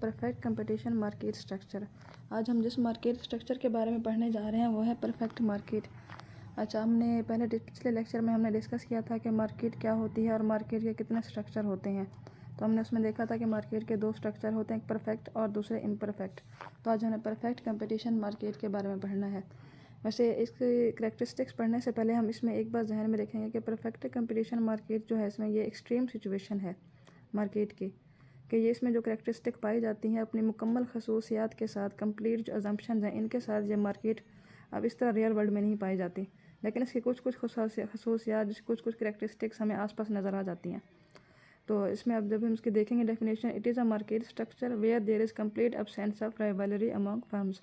Perfect competition market structure. आज हम जिस मार्केट स्ट्रक्चर के बारे में पढ़ने जा रहे हैं वो है परफेक्ट मार्केट। अच्छा, हमने पिछले लेक्चर में हमने डिस्कस किया था कि मार्केट क्या होती है और मार्केट के कितने स्ट्रक्चर होते हैं। तो हमने उसमें देखा था कि मार्केट के दो स्ट्रक्चर होते हैं, एक परफेक्ट और दूसरे इम्परफेक्ट। तो आज हमें परफेक्ट कंपटीशन मार्केट के बारे में पढ़ना है। वैसे इसकी करैक्टरिस्टिक्स पढ़ने से पहले हम इसमें एक बार जहन में रखेंगे कि परफेक्ट कंपटीशन मार्केट जो है इसमें ये एक्सट्रीम सिचुएशन है मार्केट की, कि ये इसमें जो करैक्टरिस्टिक पाई जाती हैं अपनी मुकम्मल खसूसियात के साथ, कंप्लीट जो अजम्पशंस हैं इनके साथ ये मार्केट अब इस तरह रियल वर्ल्ड में नहीं पाई जाती, लेकिन इसकी कुछ खसूसियात, कुछ करैक्टरिस्टिक्स हमें आसपास नज़र आ जाती हैं। तो इसमें अब जब हम इसकी देखेंगे definition, it is a market structure where there is complete absence of rivalry among firms.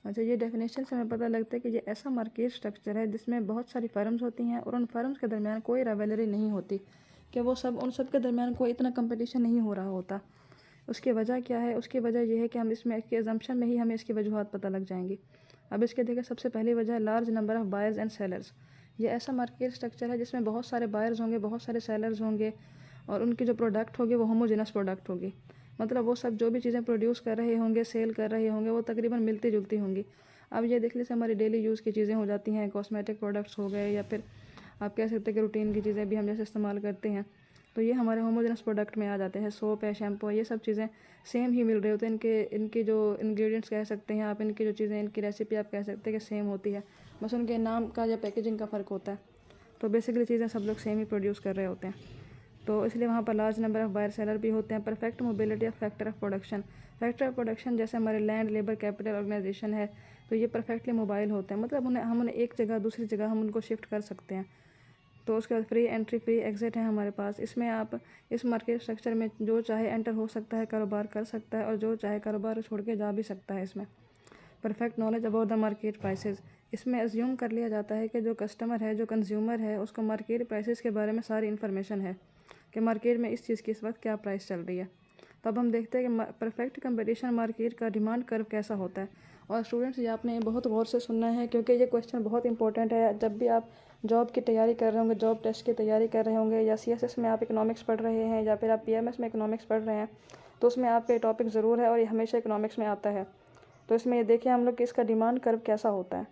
अच्छा, ये डेफिनेशन से हमें पता लगता है कि ये ऐसा मार्केट स्ट्रक्चर है जिसमें बहुत सारी फर्म्स होती हैं और उन फर्म्स के दरमियान कोई राइवलरी नहीं होती, कि वो सब उन सब के दरमियान कोई इतना कंपटीशन नहीं हो रहा होता। उसकी वजह क्या है? उसकी वजह यह है कि हम इसमें इसके अजम्पशन में ही हमें इसकी वजूहत पता लग जाएंगी। अब इसके देखिए, सबसे पहली वजह है large number of buyers and sellers. ये ऐसा मार्केट स्ट्रक्चर है जिसमें बहुत सारे बायर्स होंगे, बहुत सारे सेलर्स होंगे और उनकी जो प्रोडक्ट होगी वो होमोजेनस प्रोडक्ट होगी। मतलब वो सब जो भी चीज़ें प्रोड्यूस कर रहे होंगे, सेल कर रहे होंगे, वो तकरीबन मिलती जुलती होंगी। अब ये देख लीजिए, हमारी डेली यूज़ की चीज़ें हो जाती हैं, कॉस्मेटिक प्रोडक्ट्स हो गए, या फिर आप कह सकते हैं कि रूटीन की चीज़ें भी हम जैसे इस्तेमाल करते हैं, तो ये हमारे होमोजेनस प्रोडक्ट में आ जाते हैं। सोप है, शैम्पू है, ये सब चीज़ें सेम ही मिल रही होती हैं। इनके जो इंग्रेडिएंट्स कह सकते हैं आप, इनकी जो चीज़ें, इनकी रेसिपी आप कह सकते हैं कि सेम होती है, बस उनके नाम का या पैकेजिंग का फ़र्क होता है। तो बेसिकली चीज़ें सब लोग सेम ही प्रोड्यूस कर रहे होते हैं, तो इसलिए वहाँ पर large number of buyer seller भी होते हैं। Perfect mobility of factor of production. Factor of production जैसे हमारे लैंड, लेबर, कैपिटल, ऑर्गेनाइजेशन है, तो ये परफेक्टली मोबाइल होते हैं। मतलब हम उन्हें एक जगह दूसरी जगह हम उनको शिफ्ट कर सकते हैं। तो उसके बाद फ्री एंट्री, फ्री एग्ज़िट है हमारे पास। इसमें आप इस मार्केट स्ट्रक्चर में जो चाहे एंटर हो सकता है, कारोबार कर सकता है, और जो चाहे कारोबार छोड़ के जा भी सकता है। इसमें perfect knowledge about the market prices. इसमें अज्यूम कर लिया जाता है कि जो कस्टमर है, जो कंज्यूमर है, उसको मार्केट प्राइसेस के बारे में सारी इन्फॉर्मेशन है कि मार्केट में इस चीज़ की इस वक्त क्या प्राइस चल रही है। तो अब हम देखते हैं कि परफेक्ट कंपटीशन मार्केट का डिमांड कर्व कैसा होता है। और स्टूडेंट्स, ये आपने बहुत गौर से सुनना है, क्योंकि ये क्वेश्चन बहुत इंपॉर्टेंट है। जब भी आप जॉब की तैयारी कर रहे होंगे, जॉब टेस्ट की तैयारी कर रहे होंगे, या CSS में आप इकोनॉमिक्स पढ़ रहे हैं, या फिर आप PMS में इकोनॉमिक्स पढ़ रहे हैं, तो उसमें आपका ये टॉपिक ज़रूर है और ये हमेशा इकोनॉमिक्स में आता है। तो इसमें ये देखिए हम लोग कि इसका डिमांड कर्व कैसा होता है।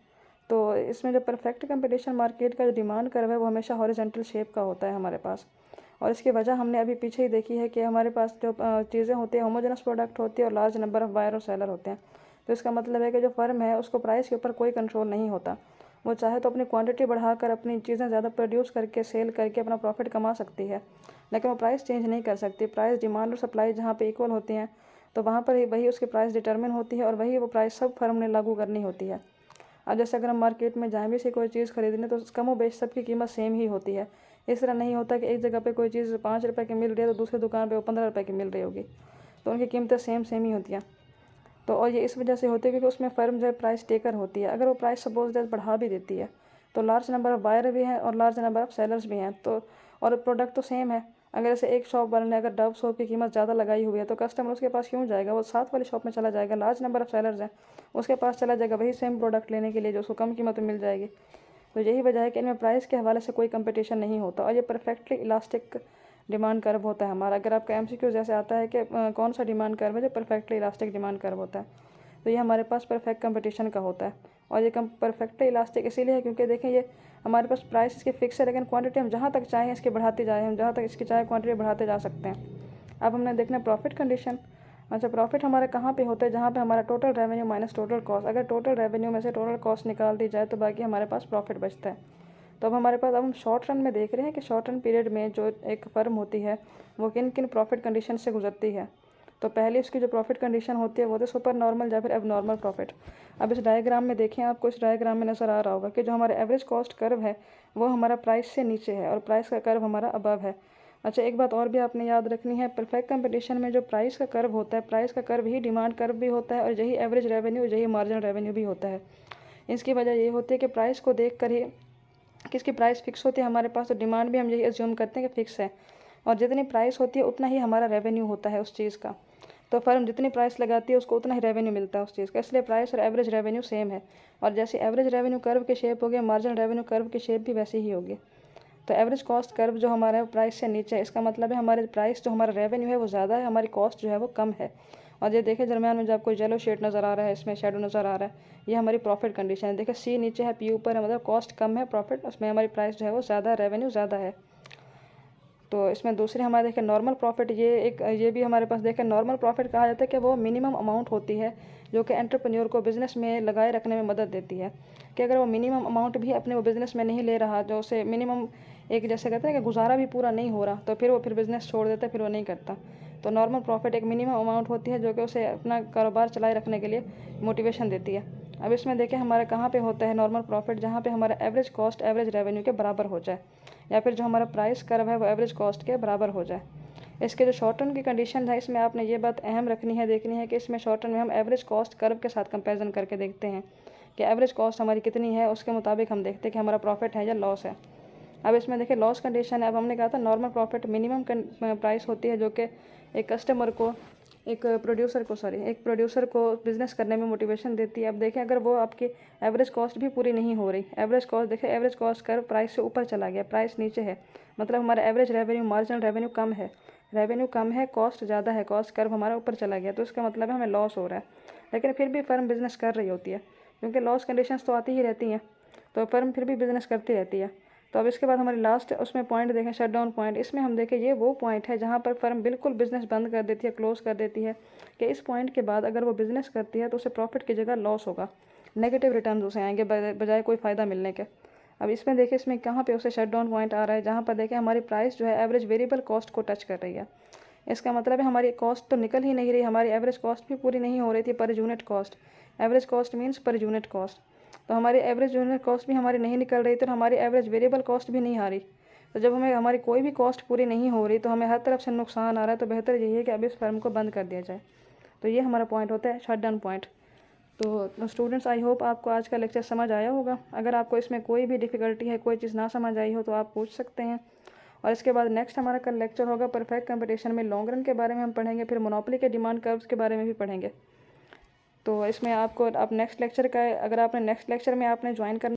तो इसमें जो परफेक्ट कंपटीशन मार्केट का जो डिमांड कर्व है वो हमेशा हॉरिजॉन्टल शेप का होता है हमारे पास। और इसकी वजह हमने अभी पीछे ही देखी है कि हमारे पास जो चीज़ें होती हैं, होमोजेनस प्रोडक्ट होती है और लार्ज नंबर ऑफ़ बायर और सेलर होते हैं। तो इसका मतलब है कि जो फर्म है उसको प्राइस के ऊपर कोई कंट्रोल नहीं होता। वो चाहे तो अपनी क्वांटिटी बढ़ाकर अपनी चीज़ें ज़्यादा प्रोड्यूस करके सेल करके अपना प्रॉफिट कमा सकती है, लेकिन वो प्राइस चेंज नहीं कर सकती। प्राइस, डिमांड और सप्लाई जहाँ पे इक्वल होती हैं, तो वहाँ पर ही वही उसकी प्राइस डिटरमिन होती है और वही वो प्राइस सब फर्म ने लागू करनी होती है। अब जैसे अगर हम मार्केट में जाएँ भी से कोई चीज़ खरीदने, तो कम व बेश सबकी कीमत सेम ही होती है। इस तरह नहीं होता कि एक जगह पे कोई चीज़ 5 रुपये की मिल रही है तो दूसरी दुकान पे वो 15 रुपये की मिल रही होगी, तो उनकी कीमतें सेम ही होती हैं। तो और ये इस वजह से होती है क्योंकि उसमें फ़र्म जो है प्राइस टेकर होती है। अगर वो प्राइस सपोज दैट बढ़ा भी देती है, तो लार्ज नंबर ऑफ़ बायर भी हैं और लार्ज नंबर ऑफ़ सेलर्स भी हैं, तो और प्रोडक्ट तो सेम है। अगर जैसे एक शॉप वाले ने अगर डव सोप की कीमत ज़्यादा लगाई हुई है, तो कस्टमर उसके पास क्यों जाएगा? वो साथ वाली शॉप में चला जाएगा। लार्ज नंबर ऑफ़ सेलर्स हैं, उसके पास चला जाएगा वही सेम प्रोडक्ट लेने के लिए जो उसको कम कीमत में मिल जाएगी। तो यही वजह है कि इनमें प्राइस के हवाले से कोई कंपटीशन नहीं होता और ये परफेक्टली इलास्टिक डिमांड कर्व होता है हमारा। अगर आपका MCQ जैसे आता है कि कौन सा डिमांड कर्व है जो परफेक्टली इलास्टिक डिमांड कर्व होता है, तो ये हमारे पास परफेक्ट कंपटीशन का होता है। और ये परफेक्टली इलास्टिक इसीलिए है क्योंकि देखें, ये हमारे पास प्राइस इसकी फिक्स है, लेकिन क्वांटिटी हम जहाँ तक चाहें इसकी बढ़ाते जाएँ, हम जहाँ तक इसकी चाहे क्वांटिटी बढ़ाते जा सकते हैं। अब हमने देखना प्रॉफिट कंडीशन। अच्छा, प्रॉफिट हमारा कहाँ पे होता है? जहाँ पे हमारा total revenue minus total cost. अगर टोटल रेवेन्यू में से टोटल कॉस्ट निकाल दी जाए तो बाकी हमारे पास प्रॉफिट बचता है। तो अब हमारे पास, अब हम शॉर्ट रन में देख रहे हैं कि शॉर्ट रन पीरियड में जो एक फर्म होती है वो किन किन प्रॉफिट कंडीशन से गुजरती है। तो पहले उसकी जो प्रॉफिट कंडीशन होती है वो तो सुपर नॉर्मल या फिर अब नॉर्मल प्रॉफिट। अब इस डायग्राम में देखें, आपको इस डायग्राम में नज़र आ रहा होगा कि जो हमारा एवरेज कॉस्ट कर्व है वो हमारा प्राइस से नीचे है और प्राइस का कर्व हमारा अबव है। अच्छा, एक बात और भी आपने याद रखनी है, परफेक्ट कंपटीशन में जो प्राइस का कर्व होता है, प्राइस का कर्व ही डिमांड कर्व भी होता है और यही एवरेज रेवेन्यू, यही मार्जिनल रेवेन्यू भी होता है। इसकी वजह ये होती है कि प्राइस को देख कर ही किसकी प्राइस फिक्स होती है हमारे पास, तो डिमांड भी हम यही एज्यूम करते हैं कि फ़िक्स है, और जितनी प्राइस होती है उतना ही हमारा रेवेन्यू होता है उस चीज़ का। तो फर्म जितनी प्राइस लगाती है उसको उतना ही रेवेन्यू मिलता है उस चीज़ का, इसलिए प्राइस और एवरेज रेवेन्यू सेम है। और जैसे एवरेज रेवेन्यू कर्व की शेप होगी, मार्जिनल रेवेन्यू कर्व की शेप भी वैसी ही होगी। तो एवरेज कॉस्ट कर्व जो हमारा है प्राइस से नीचे है, इसका मतलब है हमारे प्राइस जो हमारा रेवेन्यू है वो ज़्यादा है, हमारी कॉस्ट जो है वो कम है। और ये देखिए दरम्यान में जो आपको येलो शेड नज़र आ रहा है, इसमें शेडो नज़र आ रहा है, ये हमारी प्रॉफिट कंडीशन है। देखिए सी नीचे है, पी ऊपर है, मतलब कॉस्ट कम है, प्रॉफिट उसमें हमारी प्राइस जो है वो ज़्यादा, रेवेन्यू ज़्यादा है। तो इसमें दूसरे हमारे देखें नॉर्मल प्रॉफिट, ये भी हमारे पास देखें नॉर्मल प्रॉफिट कहा जाता है कि वो मिनिमम अमाउंट होती है जो कि एंटरप्रेन्योर को बिज़नेस में लगाए रखने में मदद देती है। कि अगर वो मिनिमम अमाउंट भी अपने वो बिज़नेस में नहीं ले रहा, जो उसे मिनिमम एक जैसे कहते हैं कि गुजारा भी पूरा नहीं हो रहा, तो फिर वो बिज़नेस छोड़ देता है, फिर वो नहीं करता। तो नॉर्मल प्रॉफिट एक मिनिमम अमाउंट होती है जो कि उसे अपना कारोबार चलाए रखने के लिए मोटिवेशन देती है। अब इसमें देखें हमारा कहाँ पे होता है नॉर्मल प्रॉफिट, जहाँ पे हमारा एवरेज कॉस्ट एवरेज रेवेन्यू के बराबर हो जाए, या फिर जो हमारा प्राइस कर्व है वो एवरेज कॉस्ट के बराबर हो जाए। इसके जो शॉर्ट टर्म की कंडीशन है, इसमें आपने ये बात अहम रखनी है, देखनी है कि इसमें शॉर्ट टर्म में हम एवरेज कॉस्ट कर्व के साथ कंपेरिजन करके देखते हैं कि एवरेज कॉस्ट हमारी कितनी है, उसके मुताबिक हम देखते हैं कि हमारा प्रॉफिट है या लॉस है। अब इसमें देखिए लॉस कंडीशन है। अब हमने कहा था नॉर्मल प्रॉफिट मिनिमम प्राइस होती है जो कि एक कस्टमर को एक प्रोड्यूसर को बिज़नेस करने में मोटिवेशन देती है। अब देखें अगर वो आपकी एवरेज कॉस्ट भी पूरी नहीं हो रही, एवरेज कॉस्ट देखें, एवरेज कॉस्ट कर प्राइस से ऊपर चला गया, प्राइस नीचे है, मतलब हमारा एवरेज रेवेन्यू, मार्जिनल रेवेन्यू कम है, कॉस्ट ज़्यादा है, कॉस्ट कर्व हमारा ऊपर चला गया, तो इसका मतलब है हमें लॉस हो रहा है। लेकिन फिर भी फर्म बिज़नेस कर रही होती है, क्योंकि लॉस कंडीशंस तो आती ही रहती हैं, तो फर्म फिर भी बिज़नेस करती रहती है। तो अब इसके बाद हमारी लास्ट उसमें पॉइंट देखें, शट डाउन पॉइंट। इसमें हम देखें ये वो पॉइंट है जहाँ पर फर्म बिल्कुल बिज़नेस बंद कर देती है, क्लोज़ कर देती है, कि इस पॉइंट के बाद अगर वो बिज़नेस करती है तो उसे प्रॉफिट की जगह लॉस होगा, नेगेटिव रिटर्न उसे आएंगे बजाय कोई फ़ायदा मिलने के। अब इसमें देखिए इसमें कहाँ पे उसे शट डाउन पॉइंट आ रहा है, जहाँ पर देखें हमारी प्राइस जो है एवरेज वेरिएबल कॉस्ट को टच कर रही है। इसका मतलब है हमारी कॉस्ट तो निकल ही नहीं रही, हमारी एवरेज कॉस्ट भी पूरी नहीं हो रही थी, per unit cost, average cost means per unit cost, तो हमारी एवरेज यूनिट कॉस्ट भी हमारी नहीं निकल रही थी और हमारी एवरेज वेरिएबल कॉस्ट भी नहीं आ रही। तो जब हमें हमारी कोई भी कॉस्ट पूरी नहीं हो रही तो हमें हर तरफ से नुकसान आ रहा है, तो बेहतर यही है कि अब इस फर्म को बंद कर दिया जाए। तो ये हमारा पॉइंट होता है शट डाउन पॉइंट। तो स्टूडेंट्स, आई होप आपको आज का लेक्चर समझ आया होगा। अगर आपको इसमें कोई भी डिफ़िकल्टी है, कोई चीज़ ना समझ आई हो तो आप पूछ सकते हैं। और इसके बाद नेक्स्ट हमारा कल लेक्चर होगा परफेक्ट कंपटीशन में लॉन्ग रन के बारे में हम पढ़ेंगे, फिर मोनोपोली के डिमांड कर्व्स के बारे में भी पढ़ेंगे। तो इसमें आपको आप नेक्स्ट लेक्चर का, अगर आपने नेक्स्ट लेक्चर में आपने ज्वाइन करना